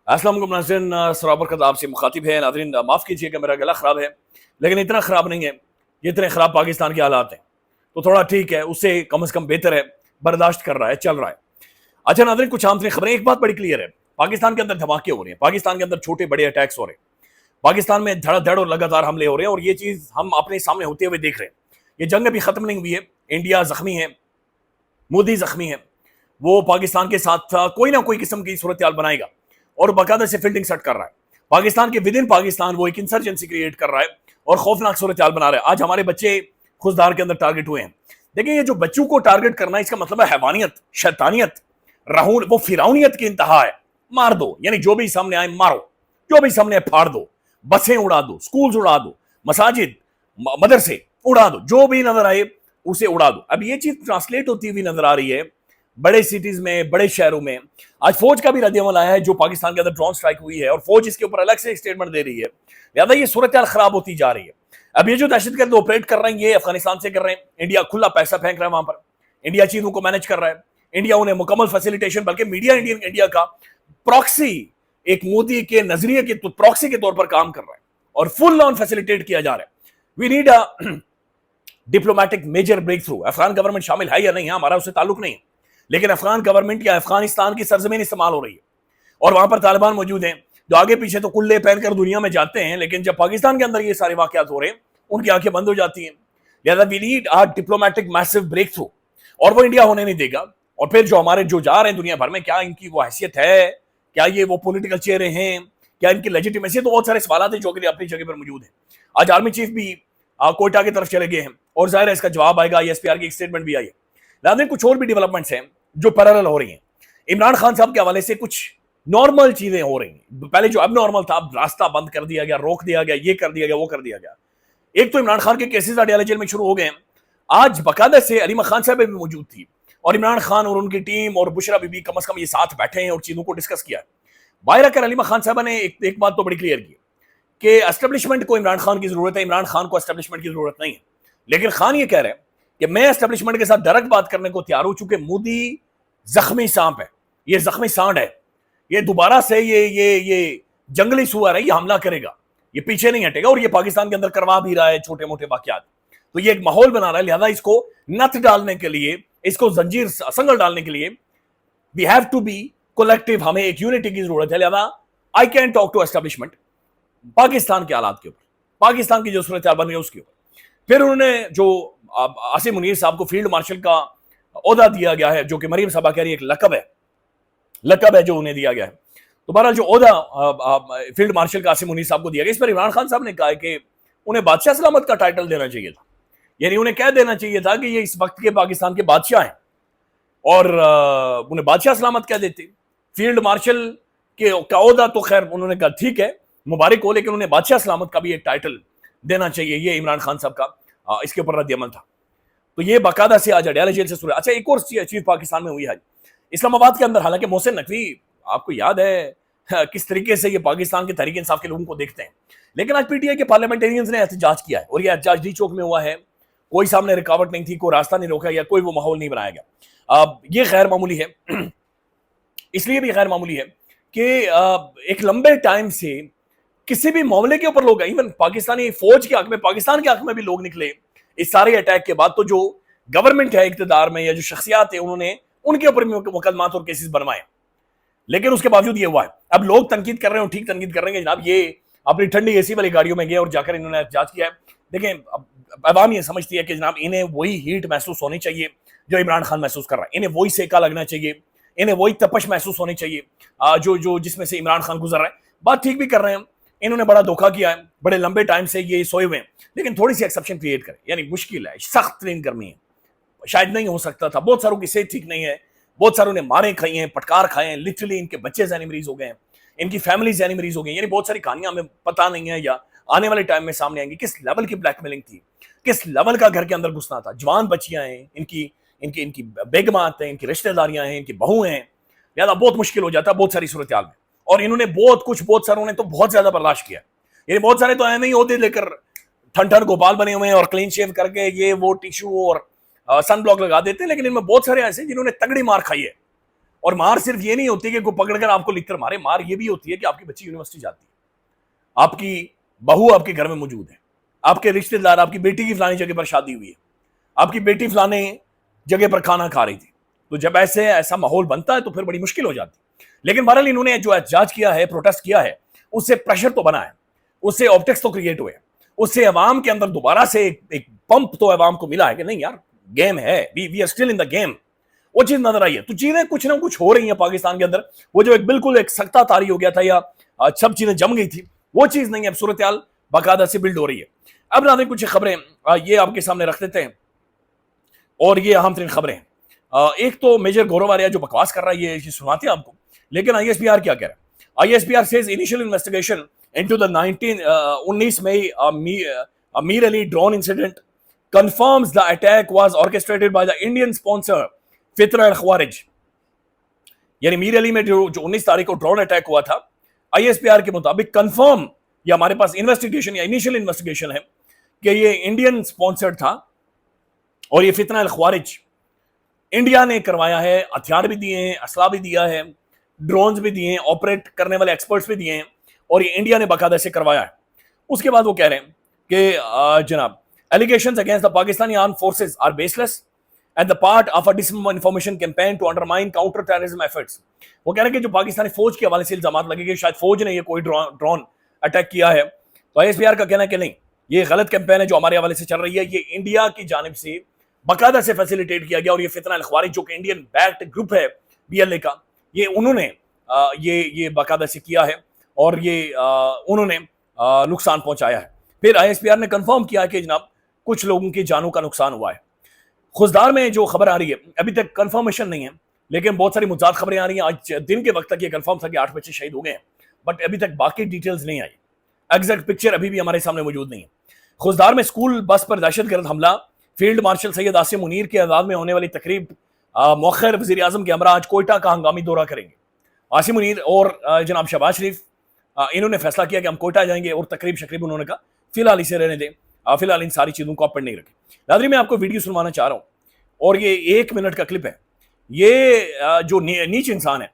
अस्सलाम वालेकुम नाज़रीन, सराबरकत आपसे मुखातिब है। नाज़रीन माफ़ कीजिएगा मेरा गला ख़राब है, लेकिन इतना ख़राब नहीं है जितने ख़राब पाकिस्तान के हालात हैं। तो थोड़ा ठीक है, उससे कम से कम बेहतर है, बर्दाश्त कर रहा है, चल रहा है। अच्छा नाज़रीन, कुछ आम तरीन खबरें। एक बात बड़ी क्लियर है, पाकिस्तान के अंदर धमाके हो रहे हैं, पाकिस्तान के अंदर छोटे बड़े अटैक्स हो रहे हैं, पाकिस्तान में धड़ाधड़ और लगातार हमले हो रहे हैं, और ये चीज़ हम अपने सामने होते हुए देख रहे हैं। ये जंग अभी ख़त्म नहीं हुई है, इंडिया ज़ख्मी है, मोदी ज़ख्मी है, वो पाकिस्तान के साथ कोई ना कोई किस्म की सूरत बनाएगा और बाकायदा से फील्डिंग सेट कर रहा है। पाकिस्तान के विद इन पाकिस्तान वो एक इंसर्जेंसी क्रिएट कर रहा है और खौफनाक सूरत बना रहा है। आज हमारे बच्चे खुशदार के अंदर टारगेट हुए हैं। देखिए, ये जो बच्चों को टारगेट करना, इसका मतलब है हैवानियत, शैतानियत, राहुल वो फिरौनियत की इंतहा है। मार दो, यानी जो भी सामने आए मारो, जो भी सामने फाड़ दो, बसें उड़ा दो, स्कूल्स उड़ा दो, मसाजिद मदरसे उड़ा दो, जो भी नजर आए उसे उड़ा दो। अब ये चीज ट्रांसलेट होती हुई नजर आ रही है बड़े सिटीज में, बड़े शहरों में। आज फौज का भी रद्दअमल आया है, जो पाकिस्तान के अंदर ड्रोन स्ट्राइक हुई है और फौज इसके ऊपर अलग से स्टेटमेंट दे रही है। लिहाजा ये सूरत खराब होती जा रही है। अब ये जो दहशतगर्द ऑपरेट कर रहे हैं, ये अफगानिस्तान से कर रहे हैं। इंडिया खुला पैसा फेंक रहा है वहां पर, इंडिया चीजों को मैनेज कर रहा है, इंडिया उन्हें मुकम्मल फैसिलिटेशन, बल्कि मीडिया इंडिया का प्रॉक्सी, एक मोदी के नजरिए के प्रॉक्सी के तौर पर काम कर रहा है और फुल ऑन फैसिलिटेट किया जा रहा है। We need a diplomatic major breakthrough. Afghan government शामिल है या नहीं है, हमारा उससे ताल्लुक नहीं है, लेकिन अफगान गवर्नमेंट या अफगानिस्तान की सरजमीन इस्तेमाल हो रही है और वहां पर तालिबान मौजूद हैं, जो आगे पीछे तो कुल्ले पहनकर दुनिया में जाते हैं, लेकिन जब पाकिस्तान के अंदर ये सारे वाकयात हो रहे हैं, उनकी आंखें बंद हो जाती हैं। लिहाजा we need a diplomatic massive breakthrough, और वो इंडिया होने नहीं देगा। और फिर जो हमारे जो जा रहे हैं दुनिया भर में, क्या इनकी वो हैसियत है, क्या ये वो पॉलिटिकल चेहरे हैं, क्या इनकी लेजिटिमेसी, तो बहुत सारे सवाल हैं जो कि अपनी जगह पर मौजूद है। आज आर्मी चीफ भी कोयटा की तरफ चले गए हैं और जाहिर है इसका जवाब आएगा, एसपीआर की एक स्टेटमेंट भी आई है। लिहाजा कुछ और भी डेवलपमेंट्स हैं जो पैरेलल हो रही हैं। इमरान खान साहब के हवाले से कुछ नॉर्मल चीजें हो रही हैं। पहले जो अब नॉर्मल था, अब रास्ता बंद कर दिया गया, रोक दिया गया, ये कर दिया गया, वो कर दिया गया। एक तो इमरान खान के केसेस अडयाला जेल में शुरू हो गए हैं। आज बाकायदा से अलीमा खान साहब भी मौजूद थी और इमरान खान और उनकी टीम और बुशरा बीबी कम से कम ये साथ बैठे हैं और चीजों को डिस्कस किया है। बाहर आकर अलीमा खान साहब ने एक बात तो बड़ी क्लियर की कि एस्टेब्लिशमेंट को इमरान खान की जरूरत है, इमरान खान को एस्टेब्लिशमेंट की जरूरत नहीं है। लेकिन खान ये कह रहे हैं कि मैं एस्टेब्लिशमेंट के साथ डायरेक्ट बात करने को तैयार हूं, चूंकि मोदी जख्मी सांप है, ये जख्मी सांड है, ये दोबारा से ये जंगली सुअर है, ये हमला करेगा, ये पीछे नहीं हटेगा और ये पाकिस्तान के अंदर करवा भी रहा है छोटे मोटे वाकयात। तो ये एक माहौल बना रहा है। लिहाजा इसको नथ डालने के लिए, इसको जंजीर संगल डालने के लिए we have to be collective, हमें एक यूनिटी की जरूरत है। लिहाजा I can talk to establishment Pakistan के हालात के ऊपर, पाकिस्तान की जो सूरत बन गई उसके ऊपर। फिर उन्होंने जो आसिम मुनीर साहब को फील्ड मार्शल का ओहदा दिया गया है, जो कि मरीम साहबा कह रही है एक लकब है जो उन्हें दिया गया है। तो बहरहाल जो ओहदा फील्ड मार्शल का आसिम मुनीर साहब को दिया गया, इस पर इमरान खान साहब ने कहा कि उन्हें बादशाह सलामत का टाइटल देना चाहिए था, यानी उन्हें कह देना चाहिए था कि ये इस वक्त के पाकिस्तान के बादशाह हैं और उन्हें बादशाह सलामत कह देते। फील्ड मार्शल के का ओहदा तो खैर उन्होंने कहा ठीक है, मुबारक हो, लेकिन उन्हें बादशाह सलामत का भी एक टाइटल देना चाहिए। ये इमरान खान साहब का इसके ऊपर रद्दअमल था। तो ये बाकायदा से आज अडयाला जेल से शुरू। अच्छा, एक और चीज पाकिस्तान में हुई है इस्लामाबाद के अंदर। हालांकि मोहसिन नकवी, आपको याद है किस तरीके से ये पाकिस्तान के तहरीक इंसाफ के लोगों को देखते हैं, लेकिन आज पीटीआई के पार्लियामेंटेरियंस ने एहतजाज किया है और ये एहतजाज डी चौक में हुआ है। कोई सामने रुकावट नहीं थी, कोई रास्ता नहीं रोका या कोई वो माहौल नहीं बनाया गया। ये गैर मामूली है, इसलिए भी गैर मामूली है कि एक लंबे टाइम से किसी भी मामले के ऊपर लोग, इवन पाकिस्तानी फौज के हक में, पाकिस्तान के हक में भी लोग निकले इस सारे अटैक के बाद। तो जो गवर्नमेंट है इक्तदार में या जो शख्सियात है, उन्होंने उनके ऊपर मुकदमात और केसेस बनवाए, लेकिन उसके बावजूद ये हुआ है। अब लोग तनकीद कर रहे हो, ठीक तनकीद कर रहे हैं जनाब, ये अपनी ठंडी एसी वाली गाड़ियों में गए और जाकर इन्होंने एहतजाज किया है। देखें, अवाम ये समझती है कि जनाब इन्हें वही हीट महसूस होनी चाहिए जो इमरान खान महसूस कर रहा है, इन्हें वही सेका लगना चाहिए, इन्हें वही तपश महसूस होनी चाहिए जो जिसमें से इमरान खान गुजर रहा है। बात ठीक भी कर रहे हैं, इन्होंने बड़ा धोखा किया है, बड़े लंबे टाइम से ये सोए हुए हैं, लेकिन थोड़ी सी एक्सेप्शन क्रिएट करें, यानी मुश्किल है, सख्त ट्रेन करनी है, शायद नहीं हो सकता था। बहुत सारों की सेहत ठीक नहीं है, बहुत सारों ने मारे खाई हैं, पटकार खाए हैं, लिटरली इनके बच्चे जहनी मरीज हो गए हैं, इनकी फैमिली जहनी मरीज हो गई, यानी बहुत सारी कहानियां हमें पता नहीं है या आने वाले टाइम में सामने आएंगी। किस लेवल की ब्लैकमेलिंग थी, किस लेवल का घर के अंदर घुसना था। जवान बच्चियां हैं, इनकी इनकी इनकी बेगमात हैं, इनकी रिश्तेदारियां हैं, इनकी बहुएं हैं, यार बहुत मुश्किल हो जाता है बहुत सारी सूरत हाल में। और इन्होंने बहुत सारों ने तो बहुत ज्यादा बर्दाश्त किया, यानी बहुत सारे तो ऐसे ही होते लेकर ठन गोपाल बने हुए हैं और क्लीन शेव करके ये वो टिश्यू और सन ब्लॉक लगा देते हैं, लेकिन इनमें बहुत सारे ऐसे जिन्होंने तगड़ी मार खाई है और मार सिर्फ ये नहीं होती कि कोई पकड़कर आपको लिखकर मारे, मार ये भी होती है कि आपकी बच्ची यूनिवर्सिटी जाती है, आपकी बहू आपके घर में मौजूद है, आपके रिश्तेदार, आपकी बेटी की फलानी जगह पर शादी हुई है, आपकी बेटी फलाने जगह पर खाना खा रही थी। तो जब ऐसा माहौल बनता है तो फिर बड़ी मुश्किल हो जाती है। लेकिन बहरहाल इन्होंने जो एहतजाज किया है, प्रोटेस्ट किया है, उससे प्रेशर तो बना है, उससे ऑप्टिक्स तो क्रिएट हुए, उससे अवाम के अंदर दोबारा से एक पंप तो अवाम को मिला है कि नहीं यार, गेम है, we are still in the game. वो चीज नजर आई है। तो चीजें कुछ ना कुछ हो रही हैं पाकिस्तान के अंदर। वो जो एक बिल्कुल एक सख्ता तारी हो गया था या सब चीजें जम गई थी, वो चीज नहीं है। अब सूरत हाल बाकायदा से बिल्ड हो रही है। अब ना कुछ खबरें ये आपके सामने रख देते हैं, और ये अहम तरीन खबरें। एक तो मेजर गौरव आर्या जो बकवास कर रहा है, ये सुनाते हैं आपको, लेकिन आईएसपीआर क्या कह रहा है। ISPR says initial investigation into the 19 May Mir Ali drone incident confirms the attack was orchestrated by the Indian sponsor Fitna al Khawarij. यानी मीर अली में जो 19 तारीख को ड्रोन अटैक हुआ था, आईएसपीआर के मुताबिक कंफर्म, या हमारे पास इन्वेस्टिगेशन या इनिशियल इन्वेस्टिगेशन है कि ये इंडियन स्पॉन्सर्ड था और ये फितना अल ख्वारिज इंडिया ने करवाया है। हथियार भी दिए हैं, असला भी दिया है, ड्रोन्स भी दिए हैं, ऑपरेट करने वाले एक्सपर्ट्स भी दिए हैं, और ये इंडिया ने बाकायदा से करवाया है। उसके बाद वो कह रहे हैं कि जनाब allegations against the Pakistani armed forces are baseless and the part of a disinformation campaign to undermine counter terrorism efforts। वो कह रहे हैं कि जो पाकिस्तानी फौज के हवाले से इल्जामात लगे कि शायद फौज ने ये कोई ड्रोन अटैक किया है, तो आईएसपीआर का कहना है कि नहीं, ये गलत कैंपेन है जो हमारे हवाले से चल रही है, ये इंडिया की जानिब से बाकायदा से फैसिलिटेट किया गया। और ये फितना अल ख्वारिज जो कि इंडियन बैक्ड ग्रुप है बीएलए का, ये उन्होंने ये बाकायदा से किया है और ये उन्होंने नुकसान पहुंचाया है। फिर आईएसपीआर ने कंफर्म किया कि जनाब कुछ लोगों की जानों का नुकसान हुआ है। खुजदार में जो खबर आ रही है, अभी तक कंफर्मेशन नहीं है, लेकिन बहुत सारी मुजाद खबरें आ रही हैं। आज दिन के वक्त तक ये कंफर्म था कि 8 बच्चे शहीद हो गए हैं, बट अभी तक बाकी डिटेल्स नहीं आई। एग्जैक्ट पिक्चर अभी भी हमारे सामने मौजूद नहीं है। खुजदार में स्कूल बस पर दहशतगर्द हमला, फील्ड मार्शल सैयद आसिम मुनीर के आजाद में होने वाली तकरीब, मौखर वज़ीर आज़म के हमरा आज कोयटा का हंगामी दौरा करेंगे। आसिम मुनीर और जनाब शहबाज शरीफ इन्होंने फैसला किया कि हम कोयटा जाएंगे और तकरीब शकरीब उन्होंने कहा फिलहाल इसे रहने दें, फिलहाल इन सारी चीज़ों को आप पर नहीं रखें। नाज़रीन, मैं आपको वीडियो सुनवाना चाह रहा हूँ और ये 1 मिनट का क्लिप है। ये जो नीच इंसान है,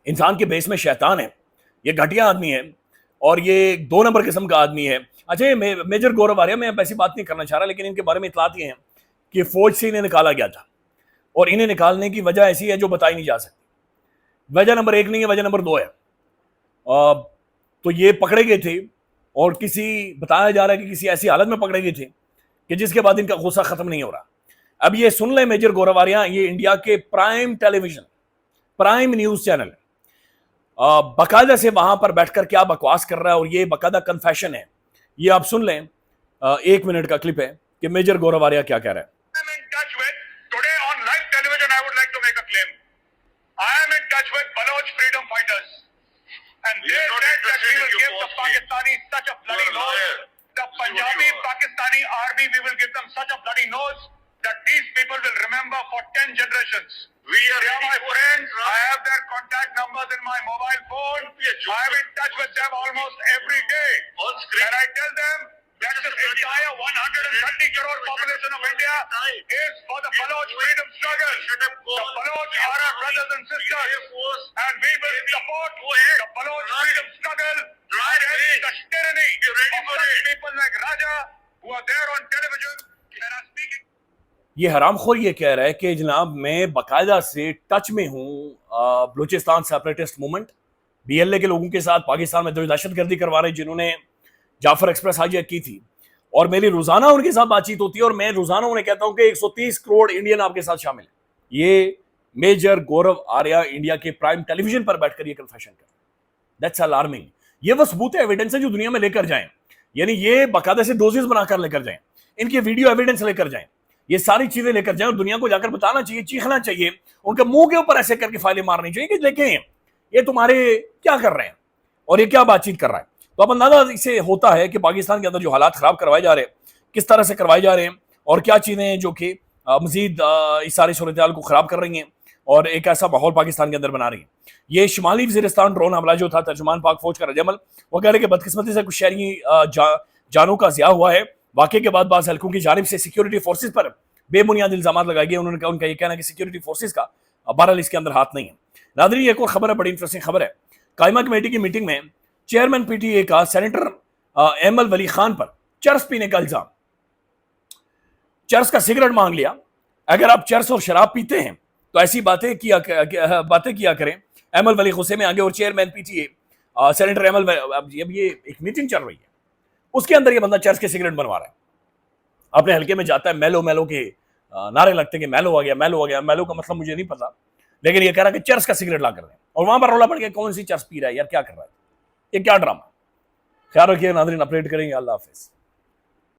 इंसान के बेस में शैतान है, ये घटिया आदमी है और ये 2 नंबर किस्म का आदमी है। अच्छा, ये मेजर गौरव आर्या, मैं ऐसी बात नहीं करना चाह रहा, लेकिन इनके बारे में इतलात ये हैं कि फौज से इन्हें निकाला गया था और इन्हें निकालने की वजह ऐसी है जो बताई नहीं जा सकती। वजह नंबर 1 नहीं है, वजह नंबर 2 है। तो ये पकड़े गए थे और बताया जा रहा है कि किसी ऐसी हालत में पकड़े गए थे कि जिसके बाद इनका गुस्सा खत्म नहीं हो रहा। अब ये सुन ले मेजर गौरव आर्या, ये इंडिया के prime television, prime news channel बाकायदा से वहां पर बैठकर क्या बकवास कर रहा है और ये बाकायदा कन्फेशन है। ये आप सुन लें, 1 मिनट का क्लिप है कि मेजर गौरव आर्या क्या कह रहा है। And they said that we will give the Pakistanis such a bloody nose, the Punjabi Pakistani army, we will give them such a bloody nose that these people will remember for 10 generations. They are my friends. I have their contact numbers in my mobile phone. I am in touch with them almost every day. And I tell them that the entire 130 crore population of India is for the Baloch freedom struggle. The Baloch are our brothers and sisters, and we will support the Baloch freedom struggle against the tyranny of such people like Raja who are there on television and are speaking. ये हरामखोर ये कह रहा है कि जनाब मैं बाकायदा से टच में हूँ बलूचिस्तान सेपरेटिस्ट मूवमेंट, बीएलए के लोगों के साथ पाकिस्तान में जो दहशतगर्दी करवा रहे जिन्होंने जाफर एक्सप्रेस हाईजैक की थी, और मेरी रोजाना उनके साथ बातचीत होती है और मैं रोजाना उन्हें कहता हूं कि 130 करोड़ इंडियन आपके साथ शामिल है। ये मेजर गौरव आर्या इंडिया के प्राइम टेलीविजन पर बैठकर ये कन्फेशन कर, दैट्स अलार्मिंग। ये वो सबूत है, एविडेंस है जो दुनिया में लेकर जाएं, यानी ये बाकायदा से डोजेस बनाकर लेकर जाएं, इनके वीडियो एविडेंस लेकर जाएं, ये सारी चीजें लेकर जाएं और दुनिया को जाकर बताना चाहिए, चीखना चाहिए, उनके मुंह के ऊपर ऐसे करके फाइलें मारनी चाहिए कि देखें ये तुम्हारे क्या कर रहे हैं और ये क्या बातचीत कर रहा है। तो अब अंदाजा इससे होता है कि पाकिस्तान के अंदर जो हालात खराब करवाए जा रहे हैं, किस तरह से करवाए जा रहे हैं और क्या चीजें जो कि मजीद इस सारी सूरत हाल को खराब कर रही हैं और एक ऐसा माहौल पाकिस्तान के अंदर बना रही है। ये शुमाली वज़ीरिस्तान ड्रोन हमला जो था, तर्जुमान पाक फौज का रद्द-ए-अमल, वो कह रहे कि बदकिस्मती से कुछ शहरी जानों का ज़िया हुआ है। वाक़े के बाद बाज़ हल्कों की जानिब से सिक्योरिटी फोर्सेज पर बेबुनियाद इल्जाम लगाए गए। उनका ये कहना है कि सिक्योरिटी फोर्सेज का बहरहाल इसके अंदर हाथ नहीं है। नाज़रीन, एक और खबर है, बड़ी इंटरेस्टिंग खबर है। कायमा कमेटी की मीटिंग में चेयरमैन पीटीए का सेनेटर एमएल वली खान पर चरस पीने का इल्जाम। चरस का सिगरेट मांग लिया। अगर आप चरस और शराब पीते हैं तो ऐसी बातें किया करें एमएल वली गुस्से में आगे। और चेयरमैन पीटीए सेनेटर एमएल, अब ये एक मीटिंग चल रही है, उसके अंदर ये बंदा चरस के सिगरेट बनवा रहा है। अपने हल्के में जाता है, मैलो मैलो के नारे लगते हैं कि मैलो आ गया, मैलो आ गया। मैलो का मतलब मुझे नहीं पता, लेकिन ये कह रहा है कि चर्च का सिगरेट ला कर दें। और वहां पर रौला पड़ गया, कौन सी चर्च पी रहा है यार, क्या कर रहा है, ये क्या ड्रामा। ख्याल रखिए नाज़रीन, अपडेट करेंगे। अल्लाह हाफिज़।